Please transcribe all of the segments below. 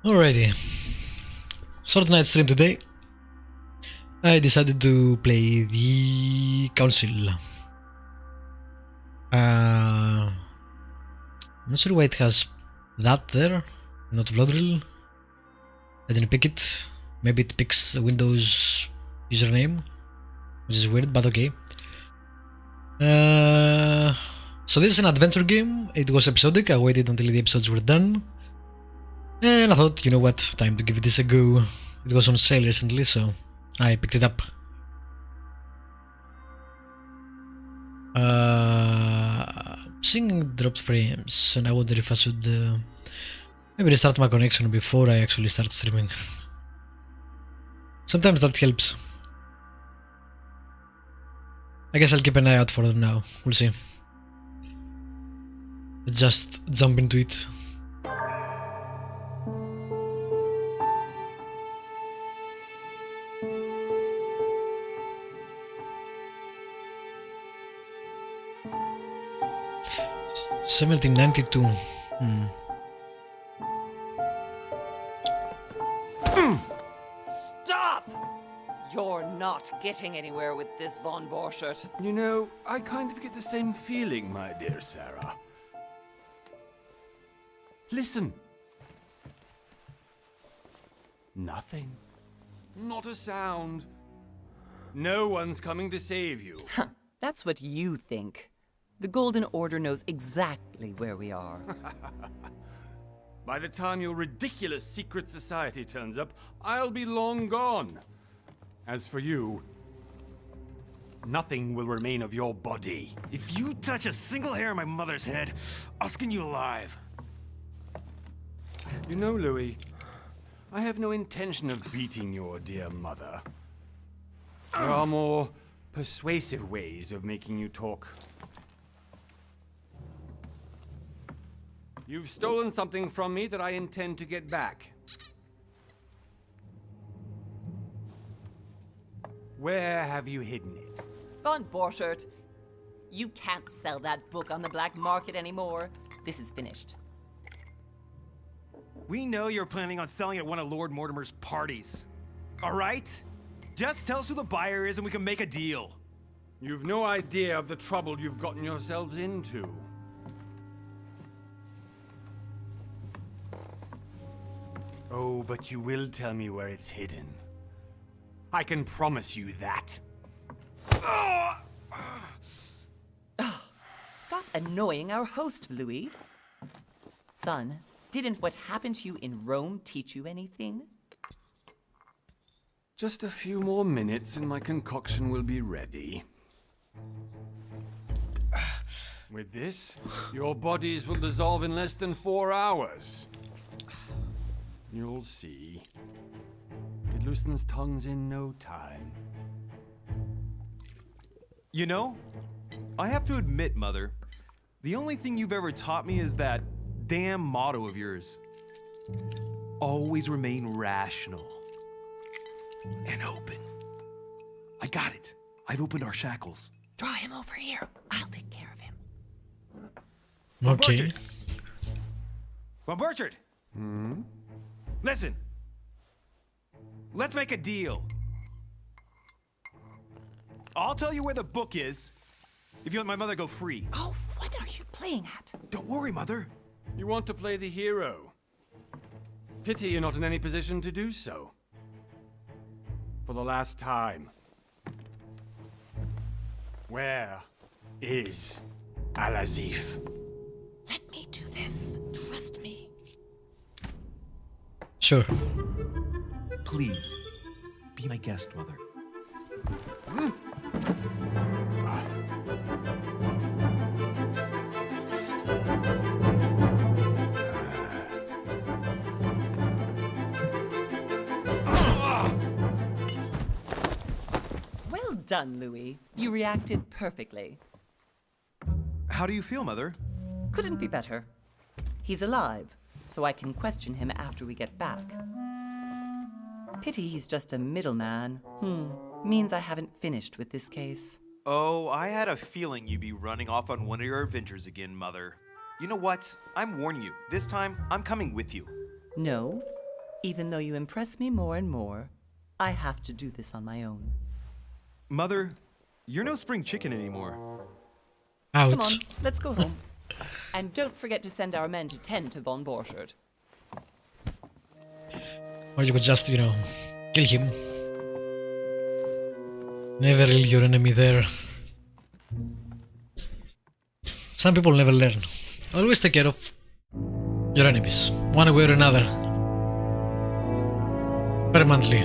Alrighty. Short night stream today. I decided to play the Council. I'm not sure why it has that there, not Vlodril. I didn't pick it. Maybe it picks the Windows username, which is weird, but okay. So this is an adventure game. It was episodic. I waited until the episodes were done. And I thought, you know what, time to give this a go. It was on sale recently, so I picked it up. Seeing dropped frames, and I wonder if I should maybe restart my connection before I actually start streaming. Sometimes that helps. I guess I'll keep an eye out for it now. We'll see. Let's just jump into it. $17.92. Stop! You're not getting anywhere with this von Borchert. You know, I kind of get the same feeling, my dear Sarah. Listen. Nothing. Not a sound. No one's coming to save you. That's what you think. The Golden Order knows exactly where we are. By the time your ridiculous secret society turns up, I'll be long gone. As for you, nothing will remain of your body. If you touch a single hair on my mother's head, I'll skin you alive. You know, Louis, I have no intention of beating your dear mother. There are more persuasive ways of making you talk. You've stolen something from me that I intend to get back. Where have you hidden it? Von Borchert, you can't sell that book on the black market anymore. This is finished. We know you're planning on selling at one of Lord Mortimer's parties. All right? Just tell us who the buyer is and we can make a deal. You've no idea of the trouble you've gotten yourselves into. Oh, but you will tell me where it's hidden. I can promise you that. Stop annoying our host, Louis. Son, didn't what happened to you in Rome teach you anything? Just a few more minutes and my concoction will be ready. With this, your bodies will dissolve in less than 4 hours. You'll see. It loosens tongues in no time. You know, I have to admit, Mother, the only thing you've ever taught me is that damn motto of yours. Always remain rational. And open. I got it. I've opened our shackles. Draw him over here. I'll take care of him. Okay. Von Borchert! Listen. Let's make a deal. I'll tell you where the book is if you let my mother go free. Oh, what are you playing at? Don't worry, Mother. You want to play the hero. Pity you're not in any position to do so. For the last time. Where is Al-Azif? Let me do this. Trust me. Sure. Please, be my guest, Mother. Well done, Louis. You reacted perfectly. How do you feel, Mother? Couldn't be better. He's alive, so I can question him after we get back. Pity he's just a middleman. Means I haven't finished with this case. Oh, I had a feeling you'd be running off on one of your adventures again, Mother. You know what? I'm warning you. This time, I'm coming with you. No, Even though you impress me more and more, I have to do this on my own. Mother, you're no spring chicken anymore. Come Out. on, let's go home. And don't forget to send our men to tend to von Borchert. Or you could just, you know, kill him. Never kill your enemy there. Some people never learn. Always take care of your enemies, one way or another. Permanently.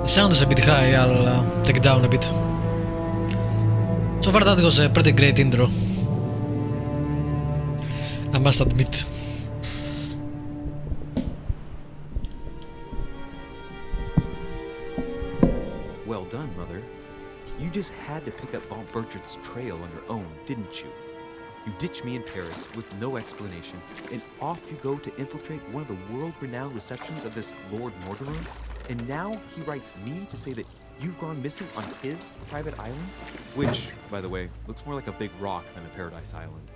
The sound is a bit high, I'll take it down a bit. So far that was a pretty great intro, I must admit. Well done, Mother. You just had to pick up von Burchart's trail on your own, didn't you? You ditched me in Paris with no explanation, and off you go to infiltrate one of the world-renowned receptions of this Lord Mortimer? And now he writes me to say that you've gone missing on his private island? Which, by the way, looks more like a big rock than a paradise island.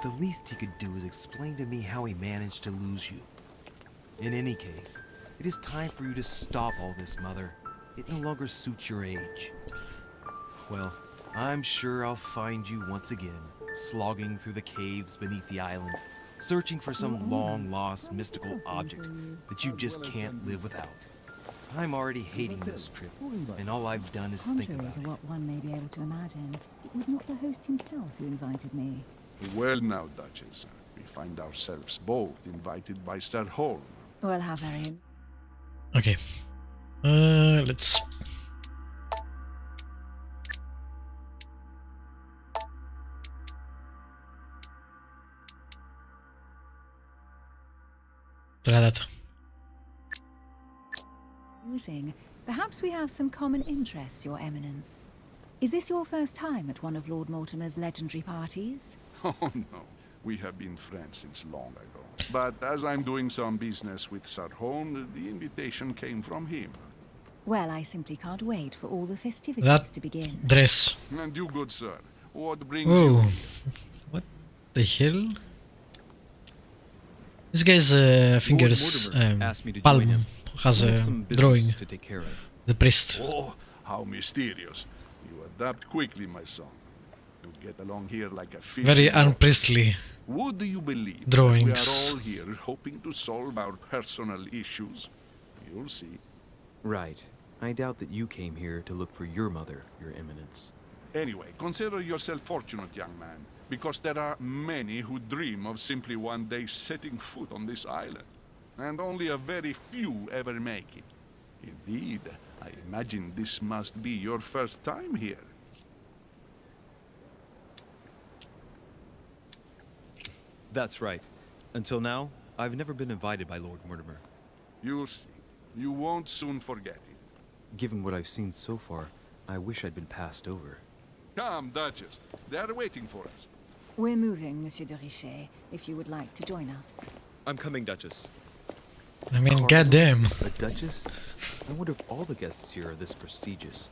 The least he could do is explain to me how he managed to lose you. In any case, it is time for you to stop all this, Mother. It no longer suits your age. Well, I'm sure I'll find you once again, slogging through the caves beneath the island, searching for some long-lost mystical object that you just can't live without. I'm already hating this trip, and all I've done is think Contrary about to it. what one may be able to imagine, it was not the host himself who invited me. Well now, Duchess, we find ourselves both invited by Sir Holm. Well, how very... Okay. Let's... try that. Amusing. Perhaps we have some common interests, Your Eminence. Is this your first time at one of Lord Mortimer's legendary parties? Oh no, we have been friends since long ago. But as I'm doing some business with Sir Holm, the invitation came from him. Well, I simply can't wait for all the festivities That to begin. dress. And you, good sir, what brings you Oh, here? what the hell? This guy's fingers, Mortimer asked me to join palm him. has We a have some business drawing. to take care of. The priest. Oh, how mysterious. You adapt quickly, my son. You get along here like a fish. Very in water. unpriestly. Would you believe that Drawings. we are all here hoping to solve our personal issues? You'll see. Right. I doubt that you came here to look for your mother, Your Eminence. Anyway, consider yourself fortunate, young man, because there are many who dream of simply one day setting foot on this island, and only a very few ever make it. Indeed, I imagine this must be your first time here. That's right. Until now, I've never been invited by Lord Mortimer. You'll see. You won't soon forget it. Given what I've seen so far, I wish I'd been passed over. Come, Duchess. They are waiting for us. We're moving, Monsieur de Richet, if you would like to join us. I'm coming, Duchess. I mean, Cardinal? goddamn. A duchess? I wonder if all the guests here are this prestigious.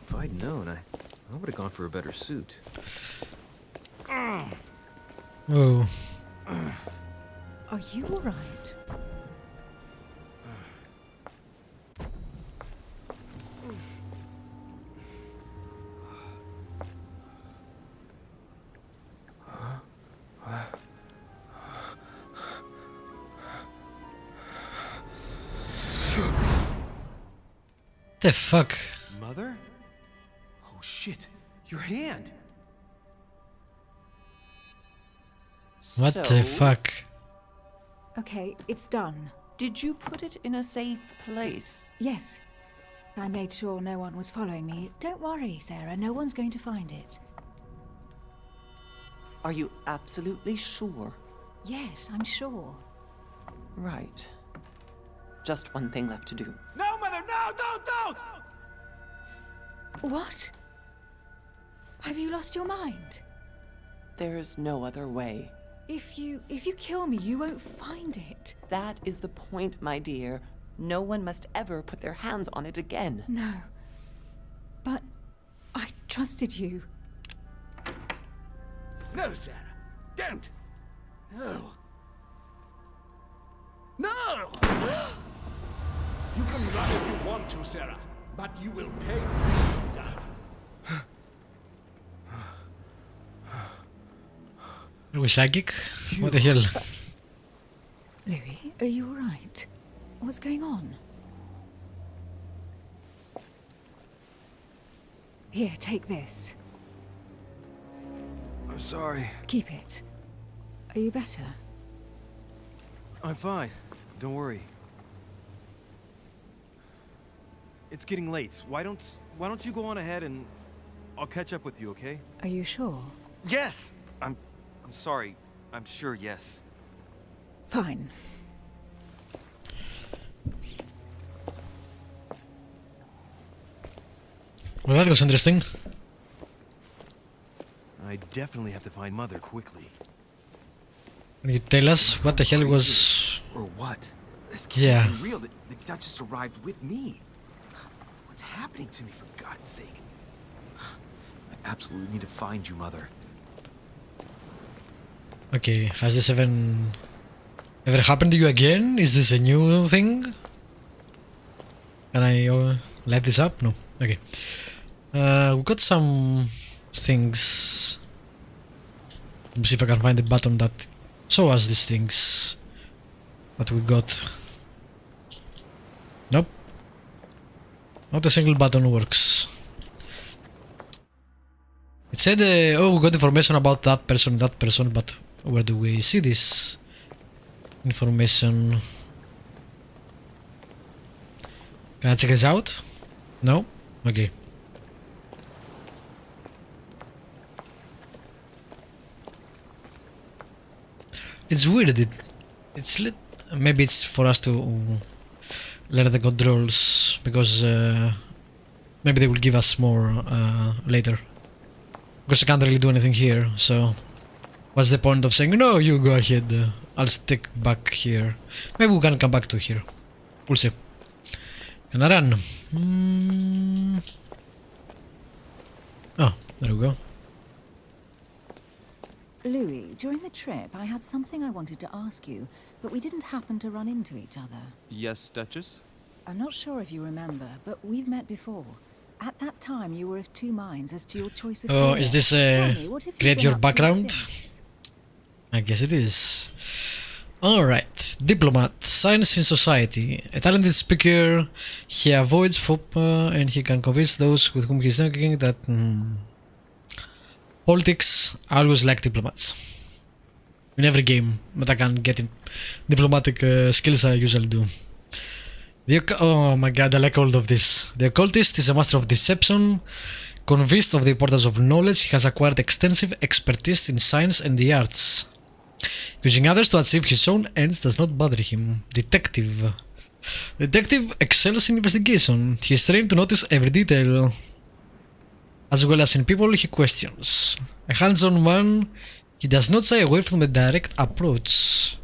If I'd known, I would have gone for a better suit. Whoa. Are you all right? The fuck? Mother? Oh shit, your hand! What the fuck? Okay, it's done. Did you put it in a safe place? Yes. I made sure no one was following me. Don't worry, Sarah, no one's going to find it. Are you absolutely sure? Yes, I'm sure. Right. Just one thing left to do. No, Mother, no, don't! What? Have you lost your mind? There's no other way. If you kill me, you won't find it. That is the point, my dear. No one must ever put their hands on it again. No. But I trusted you. No, Sarah. Don't. No. No! You can run if you want to, Sarah, but you will pay. Are we psychic? What the hell? Louis, are you all right? What's going on? Here, take this. I'm sorry. Keep it. Are you better? I'm fine. Don't worry. It's getting late. Why don't you go on ahead and I'll catch up with you, okay? Are you sure? Yes! I'm sorry. I'm sure, yes. Fine. Well, that was interesting. I definitely have to find Mother quickly. Can you tell us what the hell was... Or what? This can't Yeah. be real. The Duchess arrived with me. What's happening to me, for God's sake? I absolutely need to find you, Mother. Okay, has this ever happened to you again? Is this a new thing? Can I light this up? No. Okay. We got some things. Let me see if I can find the button that show us these things that we got. Nope. Not a single button works. It said, oh, we got information about that person, but where do we see this information? Can I check this out? No? Okay. It's weird, it's lit. Maybe it's for us to learn the controls, because maybe they will give us more later. Because I can't really do anything here, so what's the point of saying, no, you go ahead, I'll stick back here. Maybe we can come back to here. We'll see. Can I run? Oh, there we go. Louis, during the trip, I had something I wanted to ask you, but we didn't happen to run into each other. Yes, Duchess? I'm not sure if you remember, but we've met before. At that time, you were of two minds as to your choice of Oh, career. is this Tell me, what have you create been your up to background? since? I guess it is. Alright, diplomat, science in society. A talented speaker, he avoids FOPA and he can convince those with whom he's talking that... Politics, I always like diplomats. In every game that I can get in diplomatic skills, I usually do. Oh my god, I like all of this. The occultist is a master of deception. Convinced of the importance of knowledge, he has acquired extensive expertise in science and the arts. Using others to achieve his own ends does not bother him. Detective. Detective excels in investigation. He is trained to notice every detail, as well as in people he questions. A hands-on man, he does not shy away from a direct approach.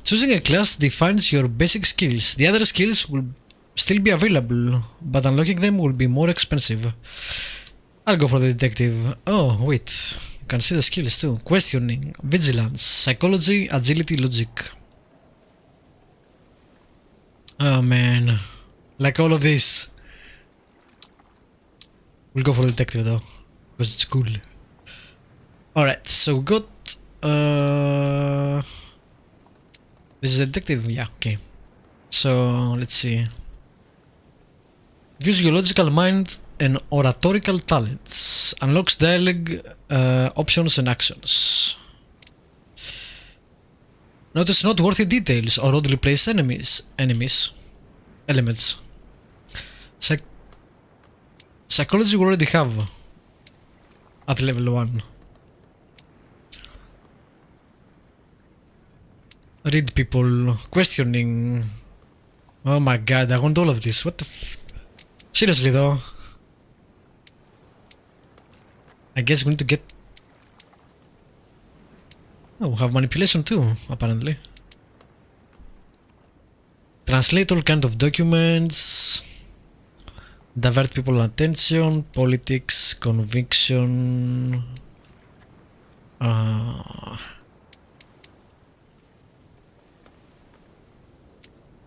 Choosing a class defines your basic skills. The other skills will still be available, but unlocking them will be more expensive. I'll go for the detective. Oh, wait. You can see the skills too. Questioning, vigilance, psychology, agility, logic. Oh man. Like all of this. We'll go for the detective though, because it's cool. Alright, so we got... This is a detective? Yeah, okay. So, let's see. Use your logical mind and oratorical talents. Unlocks dialogue, options and actions. Notice noteworthy details or oddly placed elements. Psychology we already have at level 1. read people questioning. Oh my god, I want all of this. What the seriously though? I guess we need to get... Oh, we have manipulation too, apparently. Translate all kind of documents. Divert people's attention. Politics. Conviction.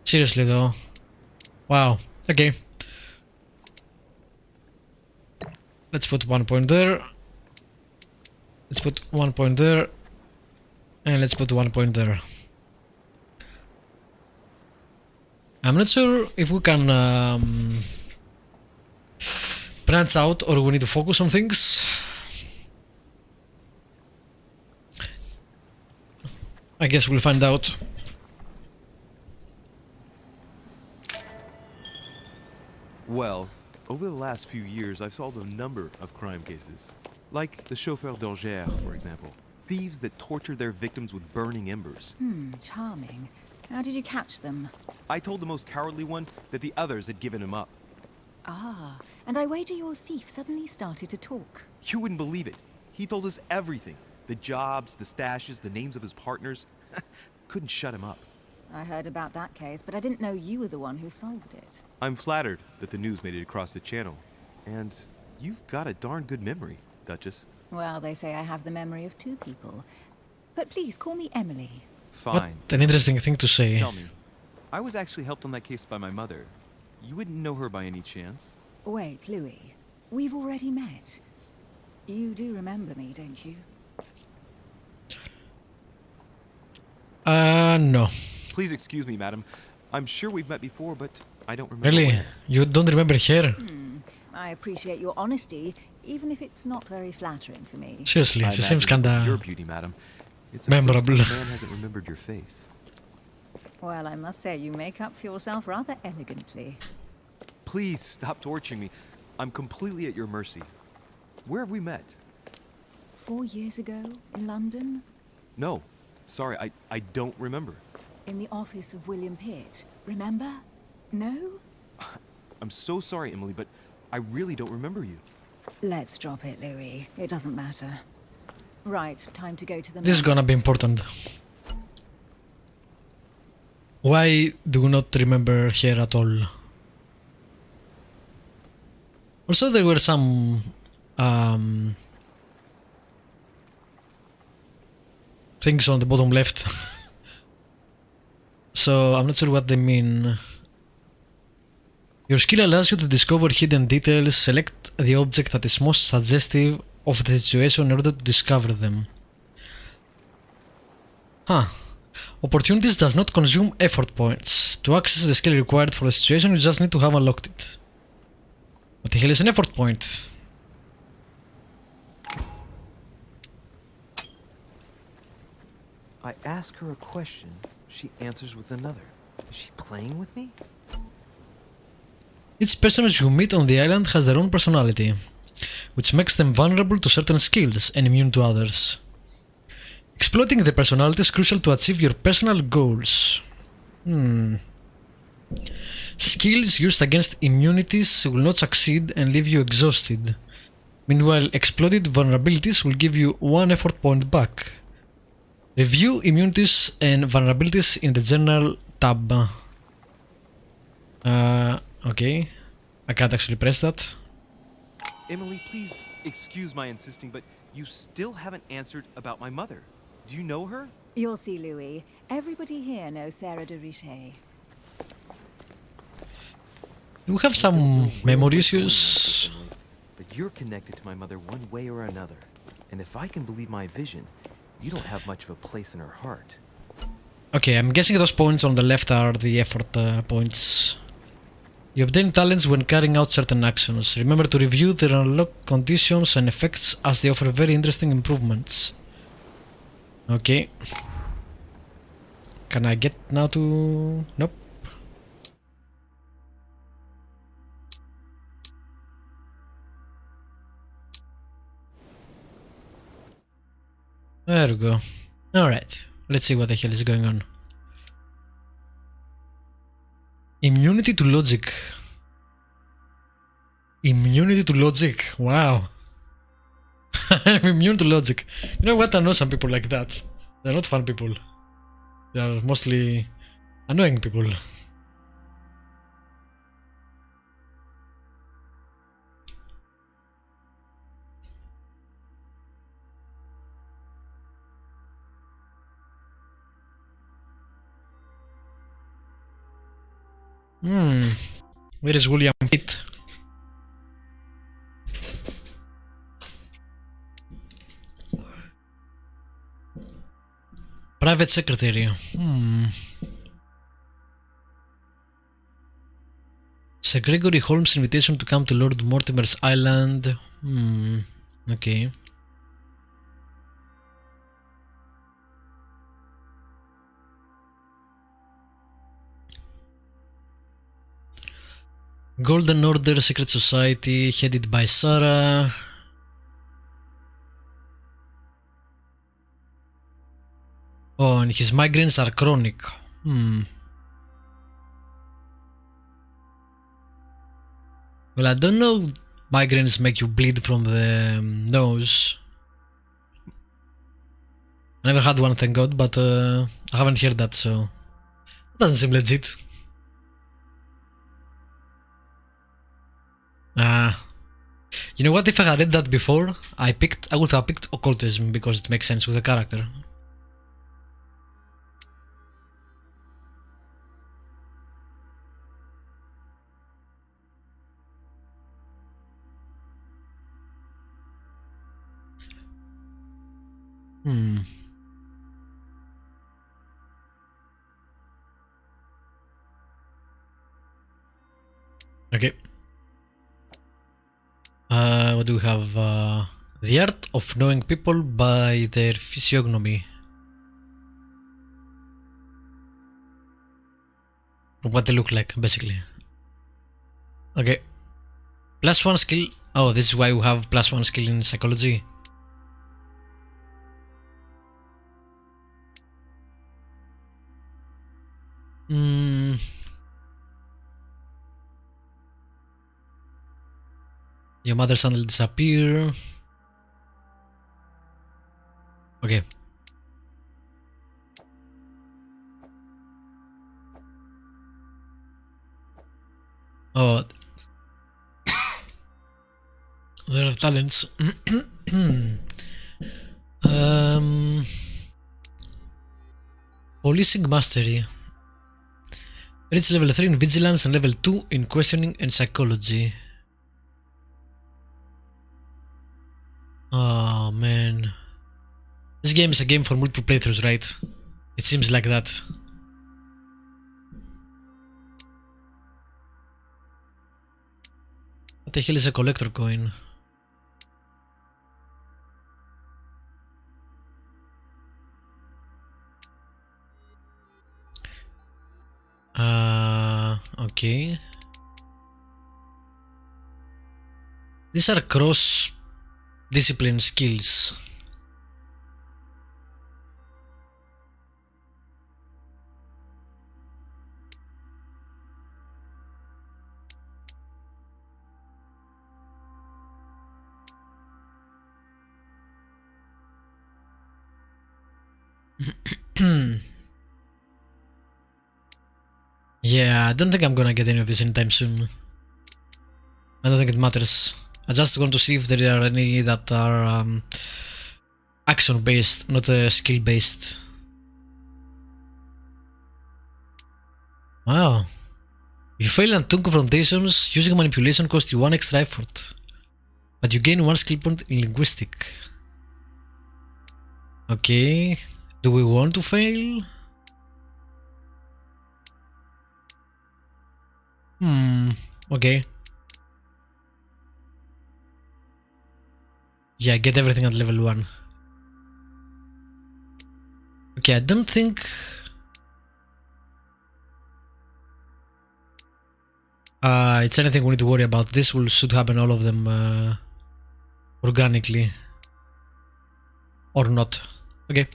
Seriously though. Wow. Okay. Let's put 1 point there. Let's put 1 point there. And let's put 1 point there. I'm not sure if we can branch out or we need to focus on things. I guess we'll find out. Well, over the last few years, I've solved a number of crime cases. Like the chauffeur d'Angers, for example. Thieves that tortured their victims with burning embers. Charming. How did you catch them? I told the most cowardly one that the others had given him up. Ah, and I wager your thief suddenly started to talk. You wouldn't believe it. He told us everything. The jobs, the stashes, the names of his partners. Couldn't shut him up. I heard about that case, but I didn't know you were the one who solved it. I'm flattered that the news made it across the channel. And you've got a darn good memory, Duchess. Well, they say I have the memory of 2 people. But please call me Emily. Fine. What an interesting thing to say. Tell me, I was actually helped on that case by my mother. You wouldn't know her by any chance? Wait, Louis. We've already met. You do remember me, don't you? No. Please excuse me, madam. I'm sure we've met before, but I don't remember. Really? when. You don't remember her? I appreciate your honesty, even if it's not very flattering for me. Seriously, I she seems imagine your kinda beauty, madam. It's a memorable. first time a man hasn't remembered your face. Well, I must say you make up for yourself rather elegantly. Please stop torturing me. I'm completely at your mercy. Where have we met? 4 years ago, in London, No. Sorry, I don't remember. in the office of William Pitt. Remember? No? I'm so sorry, Emily, but I really don't remember you. Let's drop it, Louis. It doesn't matter. Right, time to go to the This is gonna be important. Why do you not remember her at all? Also, there were some things on the bottom left. So I'm not sure what they mean. Your skill allows you to discover hidden details. Select the object that is most suggestive of the situation in order to discover them. Huh. Opportunities does not consume effort points. To access the skill required for the situation, you just need to have unlocked it. What the hell is an effort point? I ask her a question, she answers with another. Is she playing with me? Each person you meet on the island has their own personality, which makes them vulnerable to certain skills and immune to others. Exploiting the personality is crucial to achieve your personal goals. Skills used against immunities will not succeed and leave you exhausted. Meanwhile, exploited vulnerabilities will give you 1 effort point back. Review immunities and vulnerabilities in the General tab. Okay. I can't actually press that. Emily, please excuse my insisting, but you still haven't answered about my mother. Do you know her? You'll see, Louis. Everybody here knows Sarah de Richet. We have some memory issues. But you're connected to my mother one way or another. And if I can believe my vision, you don't have much of a place in her heart. Okay, I'm guessing those points on the left are the effort points. You obtain talents when carrying out certain actions. Remember to review their unlocked conditions and effects as they offer very interesting improvements. Okay. Can I get now to... Nope. There we go. Alright. Let's see what the hell is going on. Immunity to logic. Immunity to logic. Wow. I'm immune to logic. You know what? I know some people like that. They're not fun people. They are mostly annoying people. Where is William Pitt? Private secretary. Sir Gregory Holmes' invitation to come to Lord Mortimer's island. Okay. Golden Order Secret Society headed by Sarah. Oh, and his migraines are chronic. Well, I don't know migraines make you bleed from the nose. I never had one, thank God, but I haven't heard that, so it doesn't seem legit. You know what, if I had read that before, I would have picked occultism because it makes sense with the character. Okay. What do we have? The art of knowing people by their physiognomy. What they look like, basically. Okay. +1 skill. Oh, this is why we have +1 skill in psychology. Your mother suddenly disappear. Okay. Oh. There are talents. Policing mastery. Reach level 3 in vigilance and level 2 in questioning and psychology. Oh man. This game is a game for multiple playthroughs, right? It seems like that. What the hell is a collector coin? Okay. These are cross-discipline skills. Yeah, I don't think I'm gonna get any of this anytime soon. I don't think it matters. I just want to see if there are any that are action based, not skill based. Wow. If you fail on 2 confrontations, using manipulation costs you 1 extra effort. But you gain 1 skill point in linguistic. Okay. Do we want to fail? Okay. Yeah, get everything at level 1. Okay, I don't think... it's anything we need to worry about. This should happen, all of them, organically. Or not. Okay.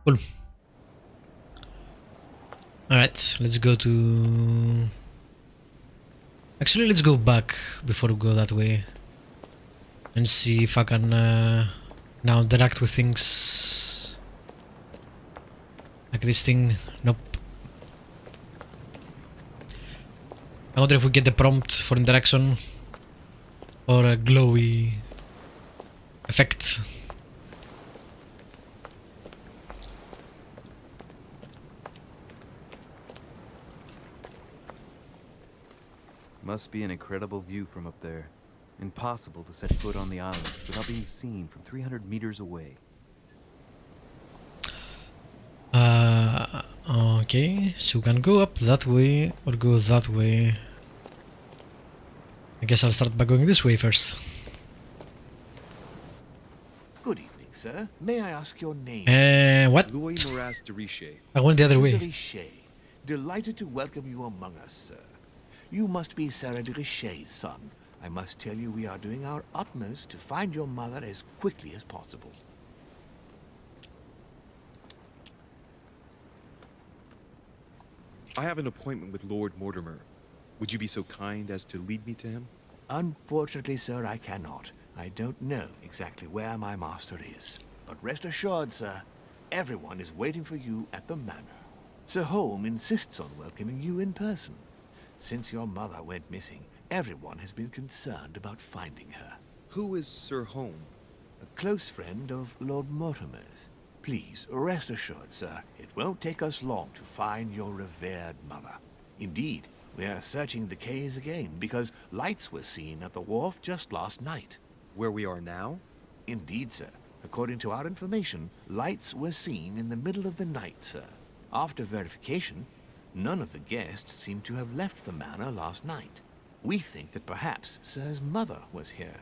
Cool. Alright, let's go to... Actually, let's go back before we go that way. And see if I can now interact with things like this thing. Nope. I wonder if we get the prompt for interaction or a glowy effect. Must be an incredible view from up there. Impossible to set foot on the island without being seen from 300 meters away. Okay, so we can go up that way or go that way. I guess I'll start by going this way first. Good evening, sir. May I ask your name? What? Louis de Richet. I went the other Louis de way. Richet. Delighted to welcome you among us, sir. You must be Sarah de Richet's son. I must tell you we are doing our utmost to find your mother as quickly as possible. I have an appointment with Lord Mortimer. Would you be so kind as to lead me to him? Unfortunately, sir, I cannot. I don't know exactly where my master is. But rest assured, sir, everyone is waiting for you at the manor. Sir Holm insists on welcoming you in person. Since your mother went missing, everyone has been concerned about finding her. Who is Sir Holm? A close friend of Lord Mortimer's. Please, rest assured, sir, it won't take us long to find your revered mother. Indeed, we are searching the quays again because lights were seen at the wharf just last night. Where we are now? Indeed, sir. According to our information, lights were seen in the middle of the night, sir. After verification, none of the guests seem to have left the manor last night. We think that perhaps Sir's mother was here.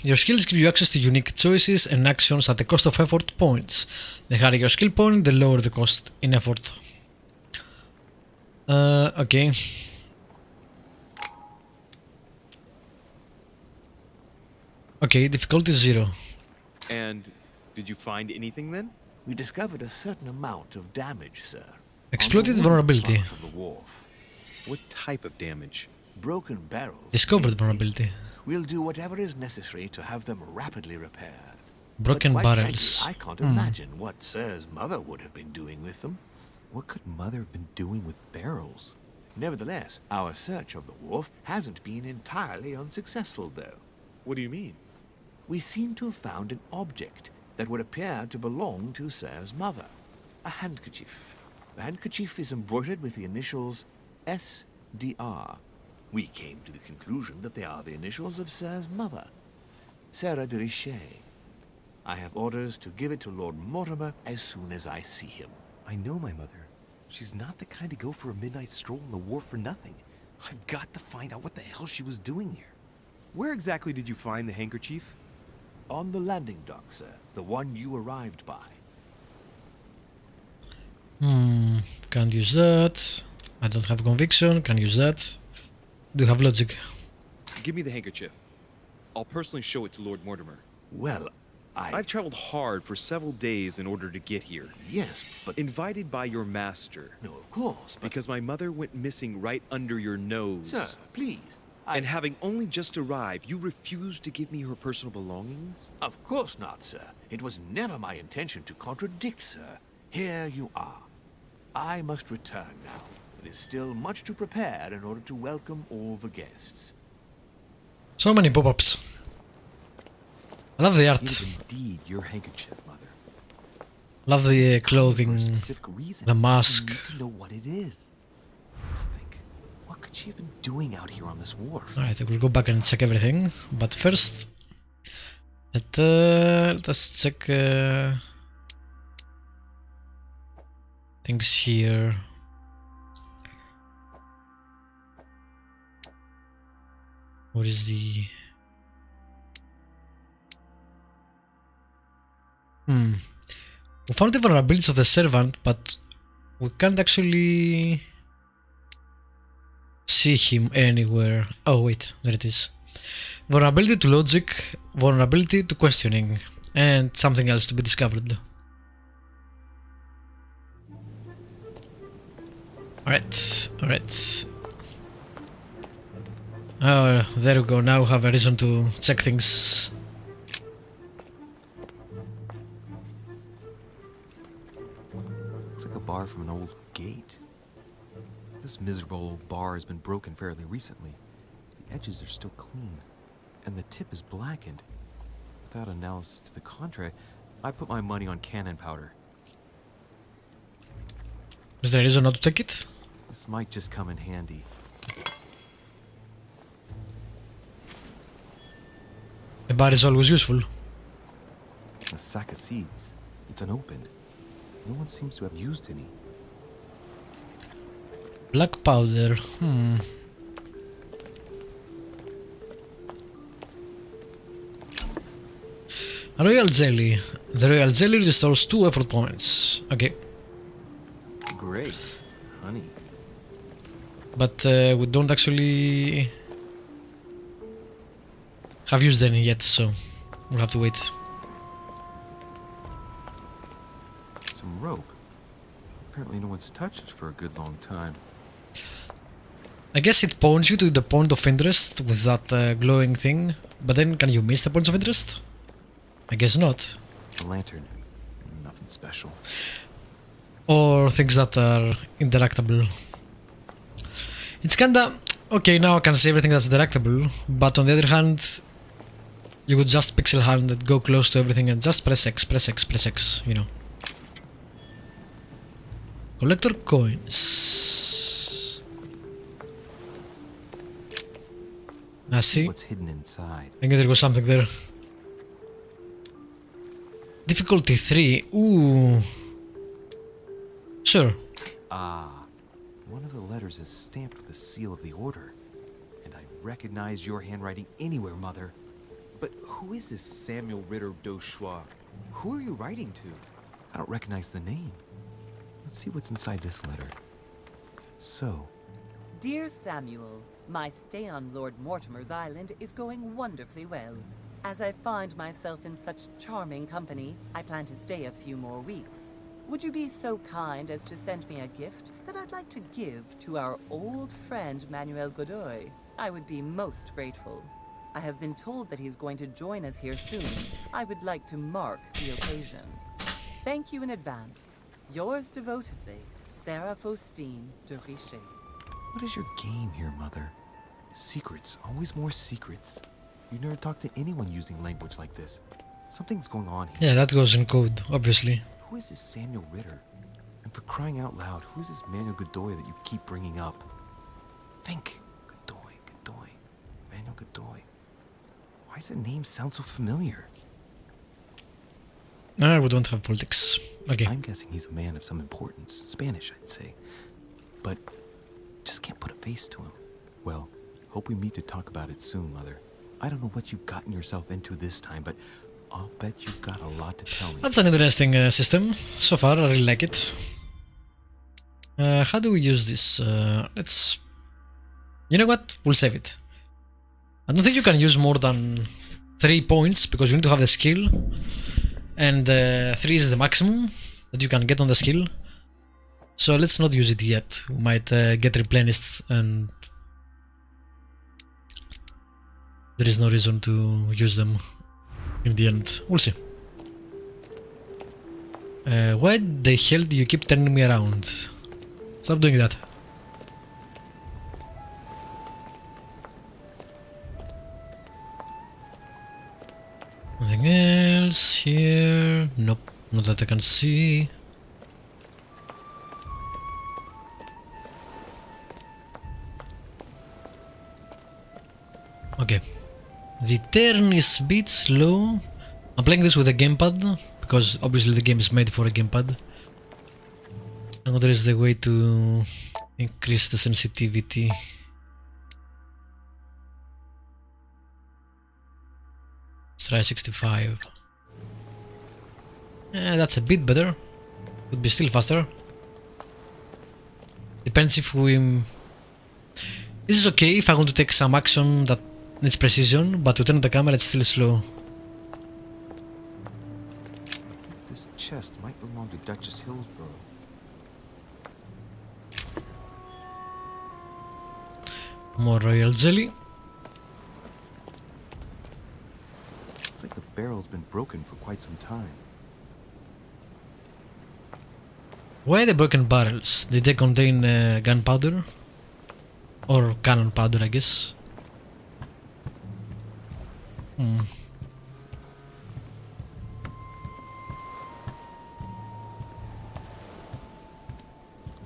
Your skills give you access to unique choices and actions at the cost of effort points. The higher your skill point, the lower the cost in effort. Okay. Okay, difficulty 0. And did you find anything then? We discovered a certain amount of damage, sir. Exploited on the vulnerability. part of the wharf. What type of damage? Broken barrels. Discovered mainly. vulnerability. We'll do whatever is necessary to have them rapidly repaired. Broken But quite barrels. frankly, I can't imagine what Sir's mother would have been doing with them. What could Mother have been doing with barrels? Nevertheless, our search of the wharf hasn't been entirely unsuccessful, though. What do you mean? We seem to have found an object that would appear to belong to Sir's mother. A handkerchief. The handkerchief is embroidered with the initials SDR. We came to the conclusion that they are the initials of Sir's mother, Sarah de Richet. I have orders to give it to Lord Mortimer as soon as I see him. I know my mother. She's not the kind to go for a midnight stroll on the wharf for nothing. I've got to find out what the hell she was doing here. Where exactly did you find the handkerchief? On the landing dock, sir. The one you arrived by. Can't use that. I don't have conviction. Can use that. Do have logic. Give me the handkerchief. I'll personally show it to Lord Mortimer. Well, I've traveled hard for several days in order to get here. Yes, but... Invited by your master. No, of course, but... Because my mother went missing right under your nose. Sir, please. And having only just arrived, you refused to give me her personal belongings? Of course not, sir. It was never my intention to contradict, sir. Here you are. I must return now. It is still much to prepare in order to welcome all the guests. So many pop-ups. I love the art. It is indeed your handkerchief, Mother. Love the clothing, For a specific reason. the mask. We need to know what it is. Let's think. What could she have been doing out here on this wharf? Alright, I will go back and check everything. But first, let us check things here. What is the... We found the vulnerabilities of the servant, but we can't actually see him anywhere. Oh wait, there it is. Vulnerability to logic, vulnerability to questioning, and something else to be discovered. Alright. Oh, there we go, now we have a reason to check things. It's like a bar from an old gate. This miserable old bar has been broken fairly recently. The edges are still clean, and the tip is blackened. Without analysis to the contrary, I put my money on cannon powder. Is there a reason not to take it? This might just come in handy. A bar is always useful. A sack of seeds. It's unopened. No one seems to have used any. Black powder. Royal jelly. The royal jelly restores 2 effort points. Okay. Great. Honey. But we don't actually have used any yet, so we'll have to wait. Some rope. Apparently no one's touched it for a good long time. I guess it points you to the point of interest with that glowing thing, but then can you miss the points of interest? I guess not. A lantern. Nothing special. Or things that are interactable. It's kinda... okay, now I can see everything that's interactable, but on the other hand, you could just pixel hand and go close to everything and just press X, you know. Collector coins. I see. What's hidden inside? I knew there was something there. Difficulty 3. Ooh. Sure. Ah. One of the letters is stamped with the seal of the Order. And I recognize your handwriting anywhere, Mother. But who is this Samuel Ritter d'Auchois? Who are you writing to? I don't recognize the name. Let's see what's inside this letter. So. Dear Samuel, my stay on Lord Mortimer's island is going wonderfully well. As I find myself in such charming company, I plan to stay a few more weeks. Would you be so kind as to send me a gift that I'd like to give to our old friend Manuel Godoy? I would be most grateful. I have been told that he's going to join us here soon. I would like to mark the occasion. Thank you in advance. Yours devotedly, Sarah Faustine de Richet. What is your game here, Mother? Secrets, always more secrets. You never talk to anyone using language like this. Something's going on here. Yeah, that goes in code, obviously. Who is this Samuel Ritter? And for crying out loud, who is this Manuel Godoy that you keep bringing up? Think. Godoy. Manuel Godoy. Why does the name sound so familiar? We don't have politics. Okay. I'm guessing he's a man of some importance. Spanish, I'd say. But just can't put a face to him. Well, hope we meet to talk about it soon, Mother. I don't know what you've gotten yourself into this time, but I'll bet you've got a lot to tell me. That's an interesting system. So far, I really like it. How do we use this? Let's... You know what? We'll save it. I don't think you can use more than 3 points, because you need to have the skill. And 3 is the maximum that you can get on the skill. So let's not use it yet. We might get replenished, and there is no reason to use them in the end. We'll see. Why the hell do you keep turning me around? Stop doing that. Nothing else here? Nope, not that I can see. Okay. The turn is a bit slow. I'm playing this with a gamepad, because obviously the game is made for a gamepad. And there is the way to increase the sensitivity. Let's try 65. That's a bit better. Would be still faster. Depends if we... This is okay if I want to take some action that needs precision, but to turn the camera it's still slow. This chest might belong to Duchess Hillsborough. More royal jelly. Looks like the barrel's been broken for quite some time. Why the broken barrels? Did they contain gunpowder? Or cannon powder, I guess.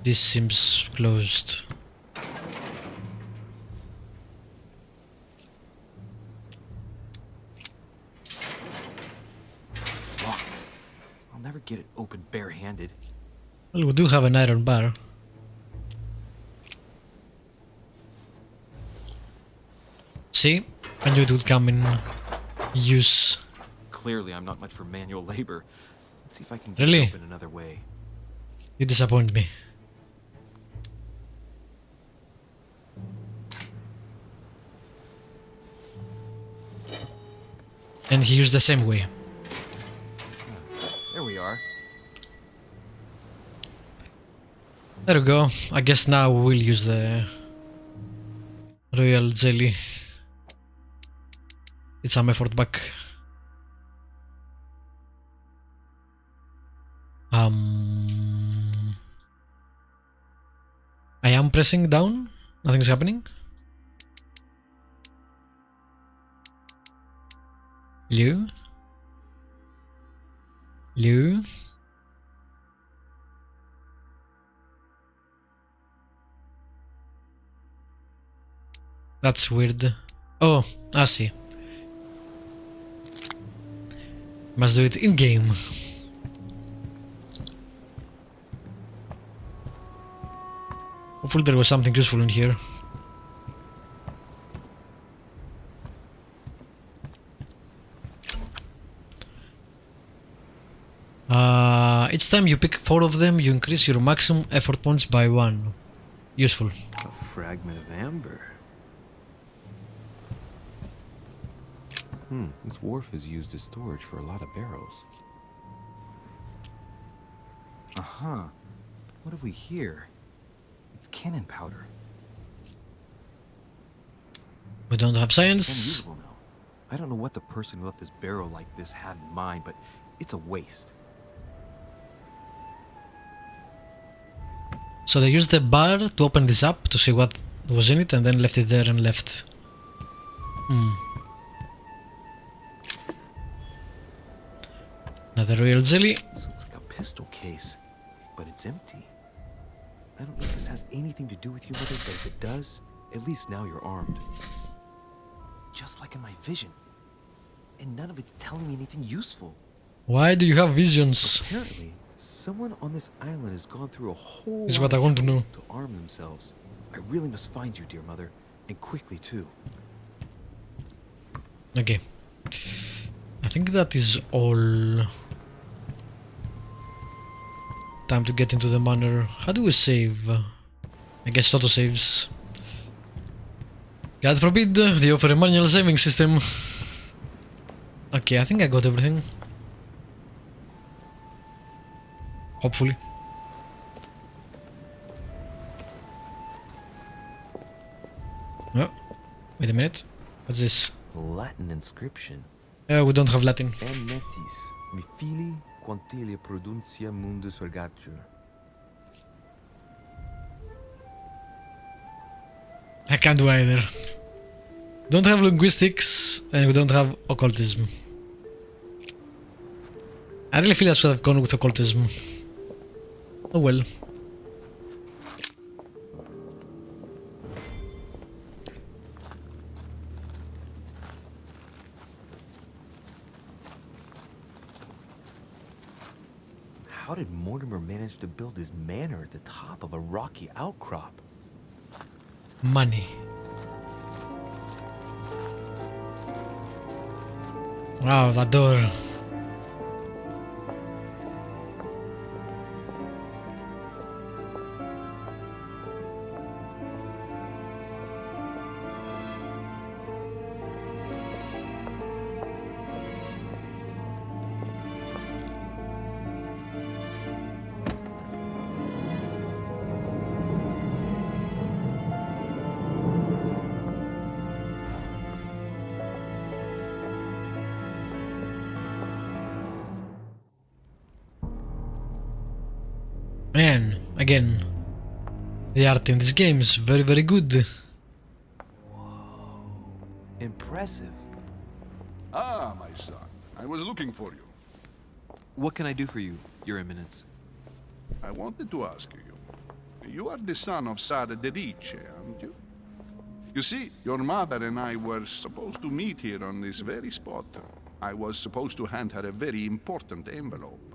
This seems closed. Locked. I'll never get it open barehanded. Well, we do have an iron bar. See? I knew it would come in use. Clearly, I'm not much for manual labor. Let's see if I can get Really? it open another way. You disappoint me. And he used the same way. There we are. There we go. I guess now we will use the royal jelly. It's some effort back. I am pressing down. Nothing's happening. Lou? Lou? That's weird. Oh, I see. Must do it in game. Hopefully there was something useful in here. Each time you pick 4 of them, you increase your maximum effort points by 1. Useful. A fragment of amber. This wharf is used as storage for a lot of barrels. Uh-huh. What have we here? It's cannon powder. We don't have science. Unusable now. I don't know what the person who left this barrel like this had in mind, but it's a waste. So they used the bar to open this up to see what was in it and then left it there and left. Another royal jelly. This looks like a pistol case, but it's empty. I don't know if this has anything to do with you, Mother, but if it does, at least now you're armed. Just like in my vision. And none of it's telling me anything useful. Why do you have visions? Apparently, someone on this island has gone through a whole Is lot what I of want to trouble know. to arm themselves. I really must find you, dear Mother, and quickly too. Okay. I think that is all. Time to get into the manor. How do we save? I guess auto saves. God forbid they offer a manual saving system. Okay, I think I got everything. Hopefully. Oh, wait a minute. What's this? Latin inscription. We don't have Latin. En nessis, mi fili quantilia produncia mundus ergatur. I can't do either. Don't have linguistics and we don't have occultism. I really feel I should have gone with occultism. Oh well. How did Mortimer manage to build his manor at the top of a rocky outcrop? Money. Wow, that door. Man, again, the art in this game is very, very good. Impressive. Ah, my son. I was looking for you. What can I do for you, Your Eminence? I wanted to ask you. You are the son of Lord de Richet, aren't you? You see, your mother and I were supposed to meet here on this very spot. I was supposed to hand her a very important envelope.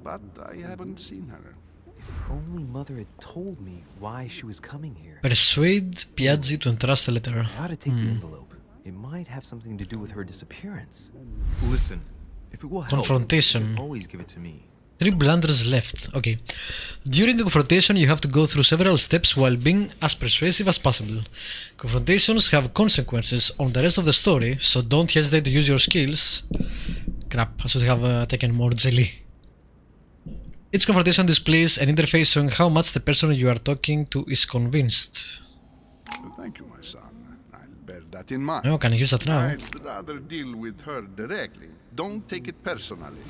But I haven't seen her. If only Mother had told me why she was coming here. Persuade Piazzi to entrust a letter. I ought to take the envelope. It might have something to do with her disappearance. Listen, if it will help, Confrontation. you can always give it to me. 3 blunders left. Okay. During a confrontation, you have to go through several steps while being as persuasive as possible. Confrontations have consequences on the rest of the story, so don't hesitate to use your skills. Crap, I should have taken more jelly. Each confrontation displays an interface showing how much the person you are talking to is convinced. Thank you, my son. I'll bear that in mind. Oh, can I use that now? I'd rather deal with her directly. Don't take it personally.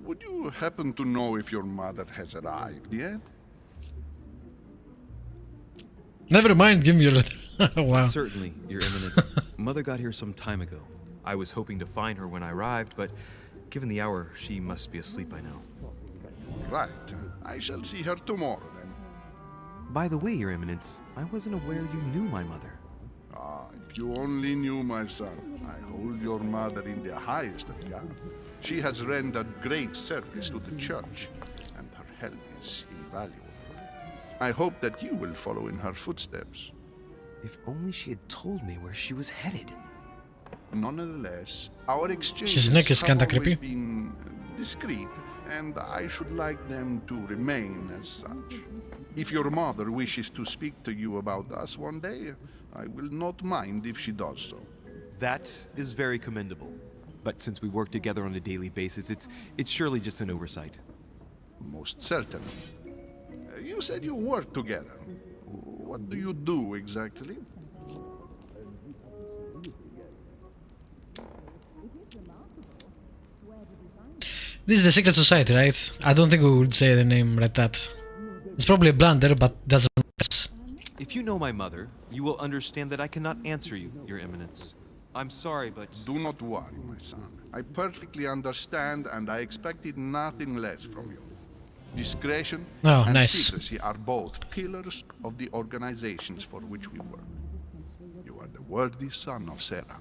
Would you happen to know if your mother has arrived yet? Never mind, give me your letter. Wow. Certainly, Your Eminence. Mother got here some time ago. I was hoping to find her when I arrived, but given the hour, she must be asleep by now. Right. I shall see her tomorrow then. By the way, Your Eminence, I wasn't aware you knew my mother. Ah, if you only knew, my son. I hold your mother in the highest regard. She has rendered great service to the church, and her help is invaluable. I hope that you will follow in her footsteps. If only she had told me where she was headed. Nonetheless, our exchanges His neck is have kinda always creepy. been discreet, and I should like them to remain as such. If your mother wishes to speak to you about us one day, I will not mind if she does so. That is very commendable. But since we work together on a daily basis, it's surely just an oversight. Most certainly. You said you work together. What do you do exactly? This is the Secret Society, right? I don't think we would say the name like that. It's probably a blunder, but doesn't matter. If you know my mother, you will understand that I cannot answer you, Your Eminence. I'm sorry, but... Do not worry, my son. I perfectly understand, and I expected nothing less from you. Discretion Oh, and nice. secrecy are both pillars of the organizations for which we work. You are the worthy son of Sarah.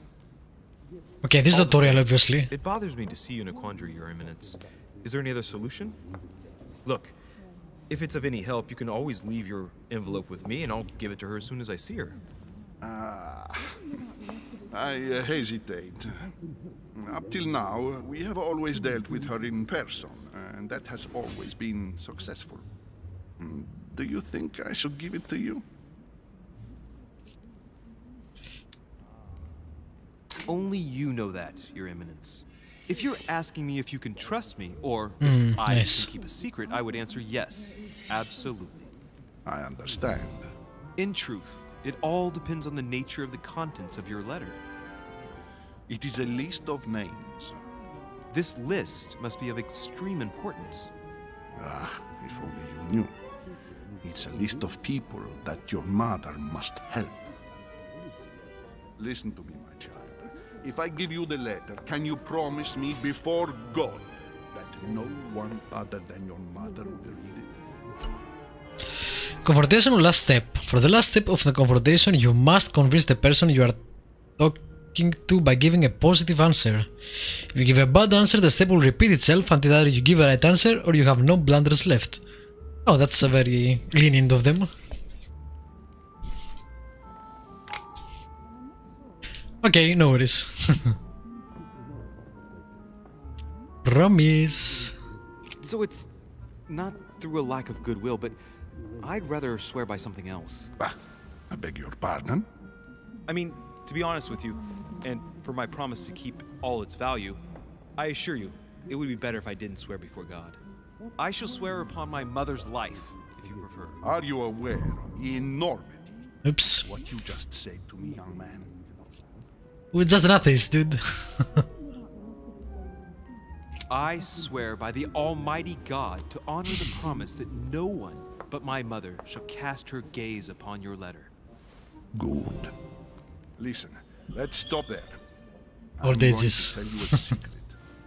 Okay, this is All the tutorial, same, obviously. It bothers me to see you in a quandary, Your Eminence. Is there any other solution? Look, if it's of any help, you can always leave your envelope with me, and I'll give it to her as soon as I see her. I hesitate. Up till now, we have always dealt with her in person, and that has always been successful. Do you think I should give it to you? Only you know that, Your Eminence. If you're asking me if you can trust me, or if I nice. can keep a secret, I would answer yes, absolutely. I understand. In truth, it all depends on the nature of the contents of your letter. It is a list of names. This list must be of extreme importance. Ah, if only you knew. It's a list of people that your mother must help. Listen to me, my child. If I give you the letter, can you promise me before God that no one other than your mother will read it? Confrontation last step. For the last step of the confrontation, you must convince the person you are talking to by giving a positive answer. If you give a bad answer, the step will repeat itself until either you give a right answer or you have no blunders left. Oh, that's a very lenient of them. Okay, no worries. Promise. So it's not through a lack of goodwill, but I'd rather swear by something else. Ah, I beg your pardon? I mean, to be honest with you, and for my promise to keep all its value, I assure you, it would be better if I didn't swear before God. I shall swear upon my mother's life, if you prefer. Are you aware of the enormity Oops. of what you just said to me, young man? We're just an atheist, dude. I swear by the Almighty God to honor the promise that no one but my mother shall cast her gaze upon your letter. Good. Listen, let's stop there. Or I'm they going to just- tell you a secret,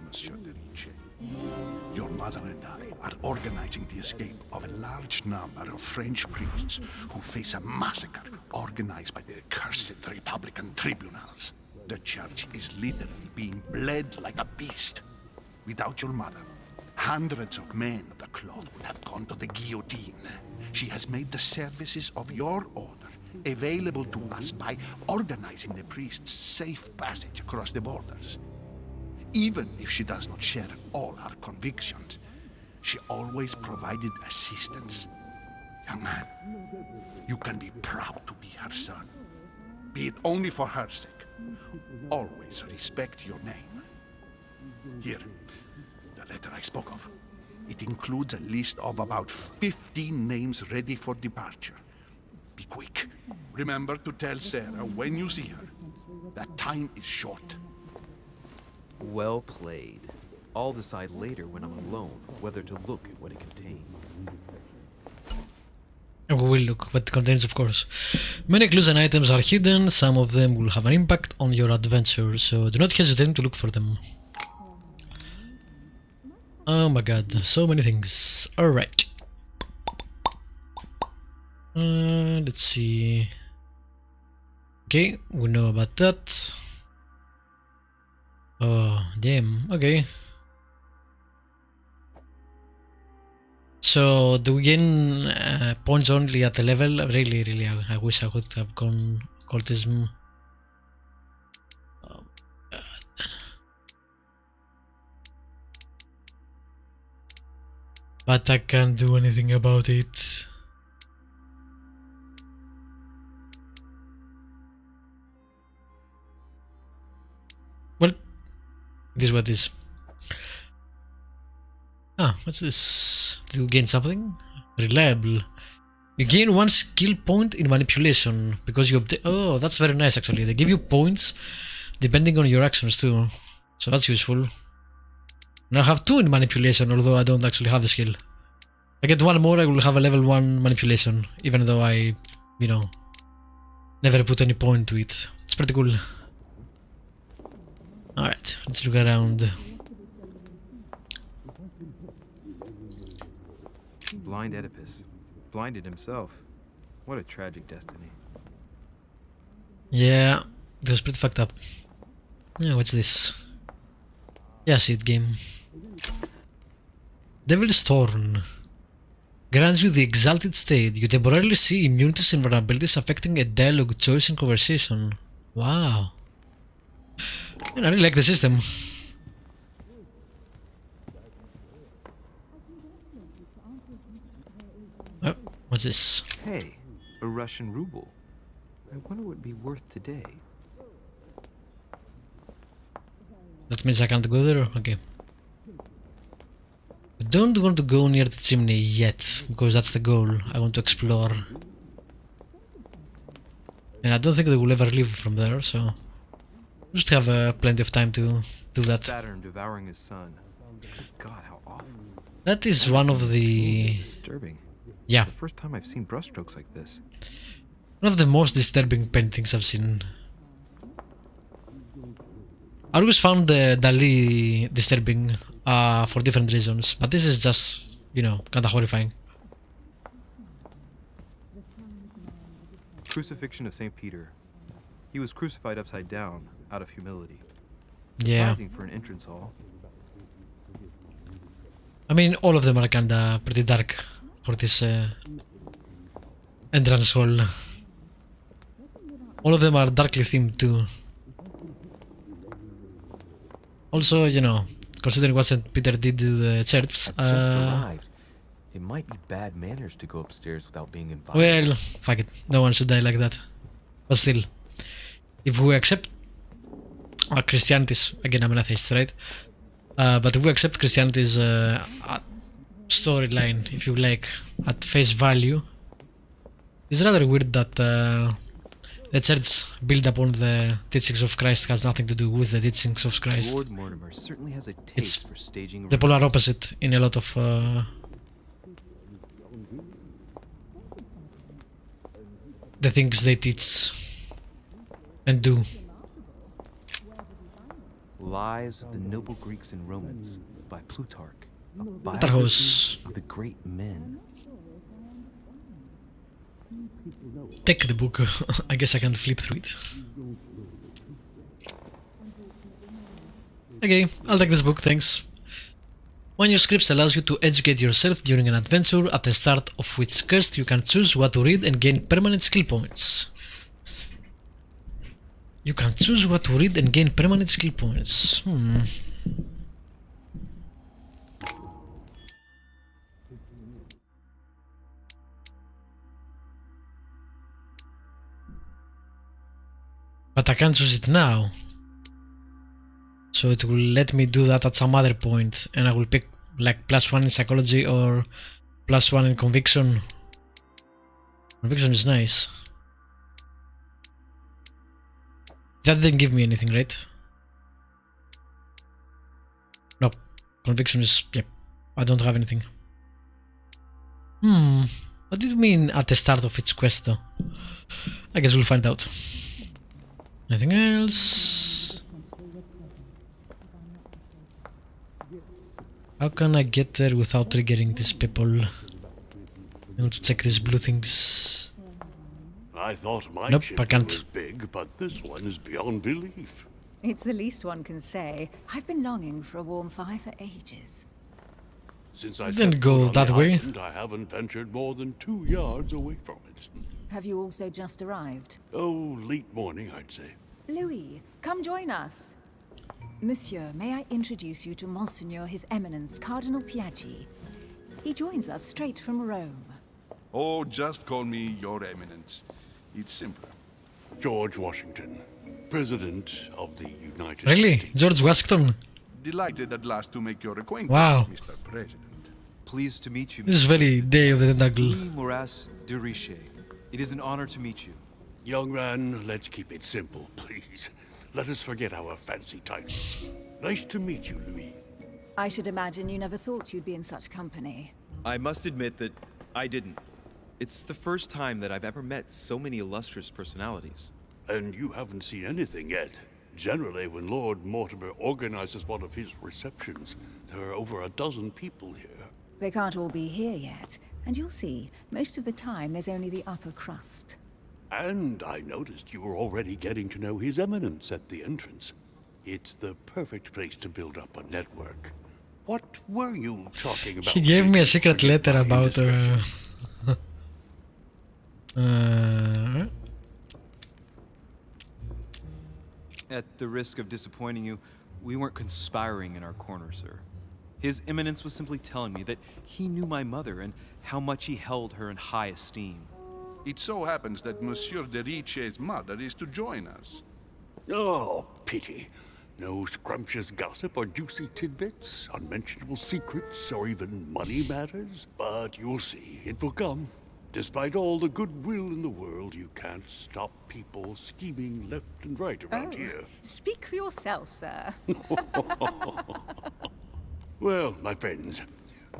Monsieur de Richet. Your mother and I are organizing the escape of a large number of French priests who face a massacre organized by the accursed Republican tribunals. The church is literally being bled like a beast. Without your mother, hundreds of men of the cloth would have gone to the guillotine. She has made the services of your order available to us by organizing the priests' safe passage across the borders. Even if she does not share all our convictions, she always provided assistance. Young man, you can be proud to be her son. Be it only for her sake. Always respect your name. Here, the letter I spoke of. It includes a list of about 15 names ready for departure. Be quick. Remember to tell Sarah when you see her that time is short. Well played. I'll decide later when I'm alone whether to look at what it contains. We will look what it contains, of course. Many clues and items are hidden. Some of them will have an impact on your adventure, so do not hesitate to look for them. Oh my god, so many things. Alright. Let's see. Okay, we know about that. Oh, damn. Okay. So, do we gain points only at the level? Really, I wish I could have gone occultism. Oh, God. But I can't do anything about it. Well, this is what it is. Ah, what's this? Did you gain something? Reliable. You gain 1 skill point in manipulation because you obtain. Oh, that's very nice actually. They give you points depending on your actions too. So that's useful. Now I have 2 in manipulation, although I don't actually have the skill. If I get 1 more, I will have a level 1 manipulation, even though I, you know, never put any point to it. It's pretty cool. Alright, let's look around. Blind Oedipus. Blinded himself. What a tragic destiny. Yeah, it was pretty fucked up. Yeah, what's this? Yeah, seed game. Devil's Thorn. Grants you the exalted state. You temporarily see immunities and vulnerabilities affecting a dialogue, choice, and conversation. Wow. Man, I really like the system. Oh, what's this? Hey, a Russian ruble. I wonder what it'd be worth today. That means I can't go there? Okay. I don't want to go near the chimney yet, because that's the goal. I want to explore. And I don't think they will ever leave from there, so... just have plenty of time to do that. Saturn devouring his son. Good God, how awful. That is one of the... Disturbing. yeah, The first time I've seen brushstrokes like this. one of the most disturbing paintings I've seen. I always found Dali disturbing for different reasons, but this is just, you know, kinda horrifying. Crucifixion of St. Peter. He was crucified upside down, out of humility. Yeah. Surprising for an entrance hall. I mean, all of them are kinda pretty dark for this entrance hall. All of them are darkly themed too. Also, you know, considering what St. Peter did to the church, I've just arrived. It might be bad manners to go upstairs without being invited. well, fuck it, no one should die like that. But still, if we accept Christianity's, again I'm an atheist, right? But if we accept Christianity's storyline, if you like, at face value, it's rather weird that the church built upon the teachings of Christ has nothing to do with the teachings of Christ. Lord Mortimer certainly has a taste It's for staging the polar opposite in a lot of the things they teach and do. Lives of the Noble Greeks and Romans by Plutarch. A biography Tarhos. of the great men. Take the book. I guess I can flip through it. Okay, I'll take this book, thanks. Manuscripts allows you to educate yourself during an adventure, at the start of which quest you can choose what to read and gain permanent skill points. You can choose what to read and gain permanent skill points. But I can't choose it now. So it will let me do that at some other point, and I will pick like +1 in psychology or +1 in conviction. Conviction is nice. That didn't give me anything, right? No. Conviction is... yep. I don't have anything. What do you mean at the start of its quest though? I guess we'll find out. Anything else? How can I get there without triggering these people? I want to check these blue things. I thought my Nope, ship I can't. was big, but this one is beyond belief. It's the least one can say. I've been longing for a warm fire for ages. Since I Didn't set go foot on that the way. island, I haven't ventured more than 2 yards away from it. Have you also just arrived? Oh, late morning, I'd say. Louis, come join us. Monsieur, may I introduce you to Monseigneur His Eminence Cardinal Piaggi? He joins us straight from Rome. Oh, just call me Your Eminence. It's simpler. George Washington, President of the United Really? States. George Washington? Delighted at last to make your acquaintance, Wow. Mr. President. Pleased to meet you, This is very Day of the Tentacle. Louis de Richet. It is an honor to meet you. Young man, let's keep it simple, please. Let us forget our fancy titles. Nice to meet you, Louis. I should imagine you never thought you'd be in such company. I must admit that I didn't. It's the first time that I've ever met so many illustrious personalities. And you haven't seen anything yet. Generally, when Lord Mortimer organizes one of his receptions, there are over a dozen people here. They can't all be here yet, and you'll see, most of the time there's only the upper crust. And I noticed you were already getting to know His Eminence at the entrance. It's the perfect place to build up a network. What were you talking about? He gave me a lately? secret Forgive letter my about indiscretion. At the risk of disappointing you, we weren't conspiring in our corner, sir. His Eminence was simply telling me that he knew my mother and how much he held her in high esteem. It so happens that Monsieur de Richet's mother is to join us. Oh, pity. No scrumptious gossip or juicy tidbits, unmentionable secrets, or even money matters. But you'll see, it will come. Despite all the goodwill in the world, you can't stop people scheming left and right around here. Speak for yourself, sir. Well, my friends,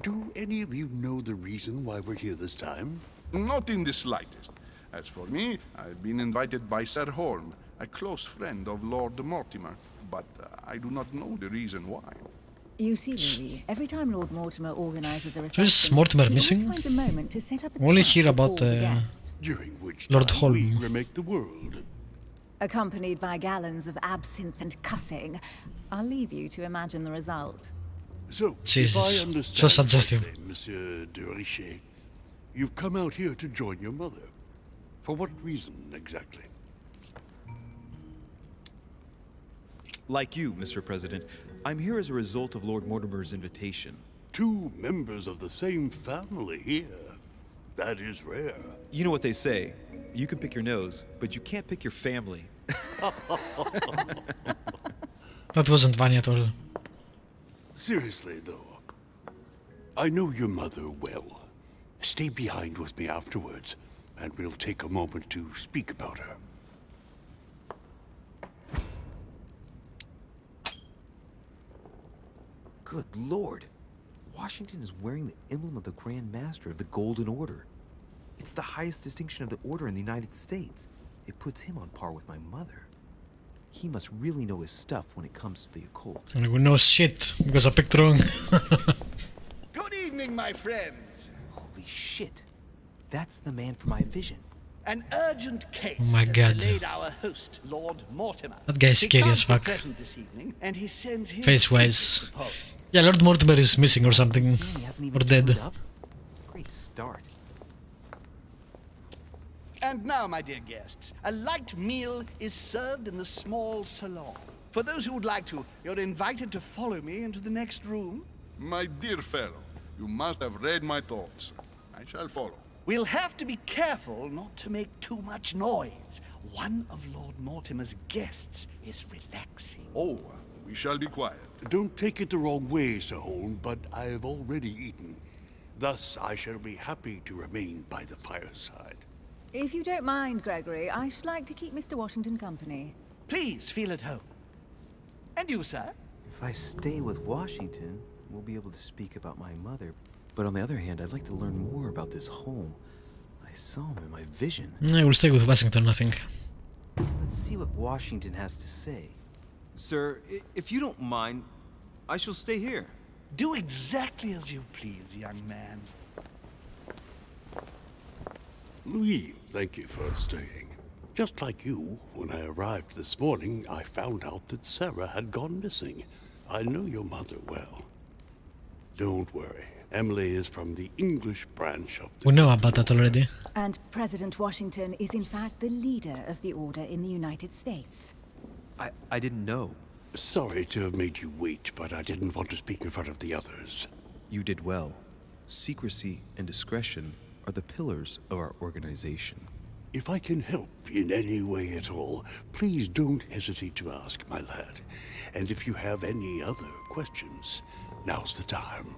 do any of you know the reason why we're here this time? Not in the slightest. As for me, I've been invited by Sir Holm, a close friend of Lord Mortimer, but I do not know the reason why. You see, Louis, every time Lord Mortimer organizes a Is reception, Mortimer he missing? always finds a moment to set up a Only chat hear with about, all the guests, During which Lord time we Holm. remake the world. accompanied by gallons of absinthe and cussing. I'll leave you to imagine the result. So, Jesus, if I so understand suggestive. correctly, Monsieur de Richet, you've come out here to join your mother. For what reason, exactly? Like you, Mr. President, I'm here as a result of Lord Mortimer's invitation. 2 members of the same family here. That is rare. You know what they say. You can pick your nose, but you can't pick your family. That wasn't funny at all. Seriously, though, I know your mother well. Stay behind with me afterwards, and we'll take a moment to speak about her. Good lord. Washington is wearing the emblem of the Grand Master of the Golden Order. It's the highest distinction of the order in the United States. It puts him on par with my mother. He must really know his stuff when it comes to the occult. And we know shit because I picked wrong. Good evening, my friends. Holy shit. That's the man for my vision. An urgent case Oh my has God. delayed our host, Lord Mortimer. That guy's He scary can't as be fuck. present this evening, and he sends his Face-wise. deepest apologies. Yeah, Lord Mortimer is missing or something. Man, he hasn't even Or dead. showed up? Great start. And now, my dear guests, a light meal is served in the small salon. For those who would like to, you're invited to follow me into the next room. My dear fellow, you must have read my thoughts. I shall follow. We'll have to be careful not to make too much noise. One of Lord Mortimer's guests is relaxing. Oh, we shall be quiet. Don't take it the wrong way, Sir Holm, but I have already eaten. Thus, I shall be happy to remain by the fireside. If you don't mind, Gregory, I should like to keep Mr. Washington company. Please feel at home. And you, sir? If I stay with Washington, we'll be able to speak about my mother. But on the other hand, I'd like to learn more about this home. I saw him in my vision. I will stay with Washington, I think. Let's see what Washington has to say. Sir, if you don't mind, I shall stay here. Do exactly as you please, young man. Louis, thank you for staying. Just like you, when I arrived this morning, I found out that Sarah had gone missing. I know your mother well. Don't worry. Emily is from the English branch of the... We know about that already. And President Washington is in fact the leader of the order in the United States. I didn't know. Sorry to have made you wait, but I didn't want to speak in front of the others. You did well. Secrecy and discretion are the pillars of our organization. If I can help in any way at all, please don't hesitate to ask, my lad. And if you have any other questions, now's the time.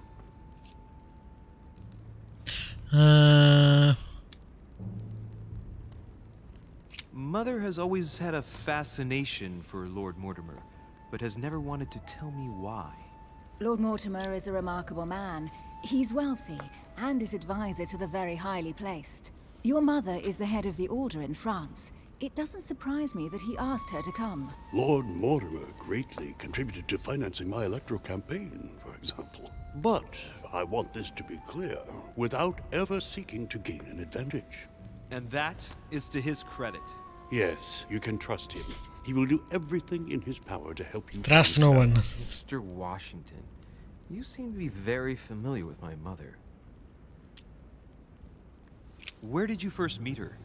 Mother has always had a fascination for Lord Mortimer, but has never wanted to tell me why. Lord Mortimer is a remarkable man. He's wealthy and is advisor to the very highly placed. Your mother is the head of the order in France. It doesn't surprise me that he asked her to come. Lord Mortimer greatly contributed to financing my electoral campaign, for example. But I want this to be clear, without ever seeking to gain an advantage. And that is to his credit. Yes, you can trust him. He will do everything in his power to help you. Trust no one. Mr. Washington, you seem to be very familiar with my mother. Where did you first meet her?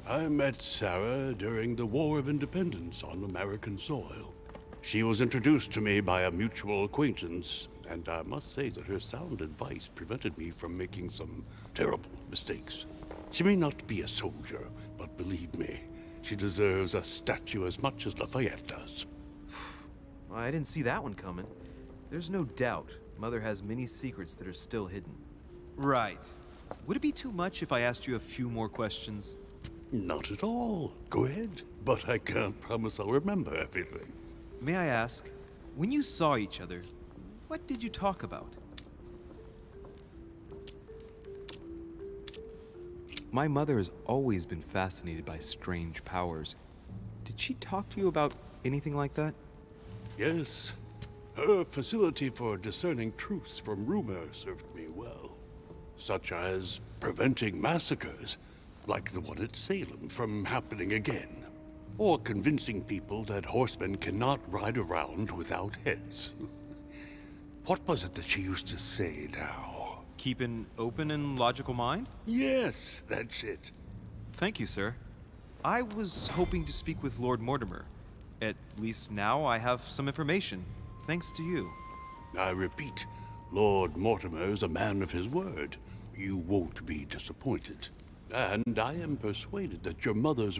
I met Sarah during the War of Independence on American soil. She was introduced to me by a mutual acquaintance, and I must say that her sound advice prevented me from making some terrible mistakes. She may not be a soldier, but believe me, she deserves a statue as much as Lafayette does. I didn't see that one coming. There's no doubt Mother has many secrets that are still hidden. Right. Would it be too much if I asked you a few more questions? Not at all. Go ahead. But I can't promise I'll remember everything. May I ask, when you saw each other, what did you talk about? My mother has always been fascinated by strange powers. Did she talk to you about anything like that? Yes. Her facility for discerning truths from rumor served me well. Such as preventing massacres, like the one at Salem, from happening again. Or convincing people that horsemen cannot ride around without heads. What was it that she used to say now? Keep an open and logical mind? Yes, that's it. Thank you, sir. I was hoping to speak with Lord Mortimer. At least now I have some information, thanks to you. I repeat, Lord Mortimer is a man of his word. You won't be disappointed. And I am persuaded that your mother's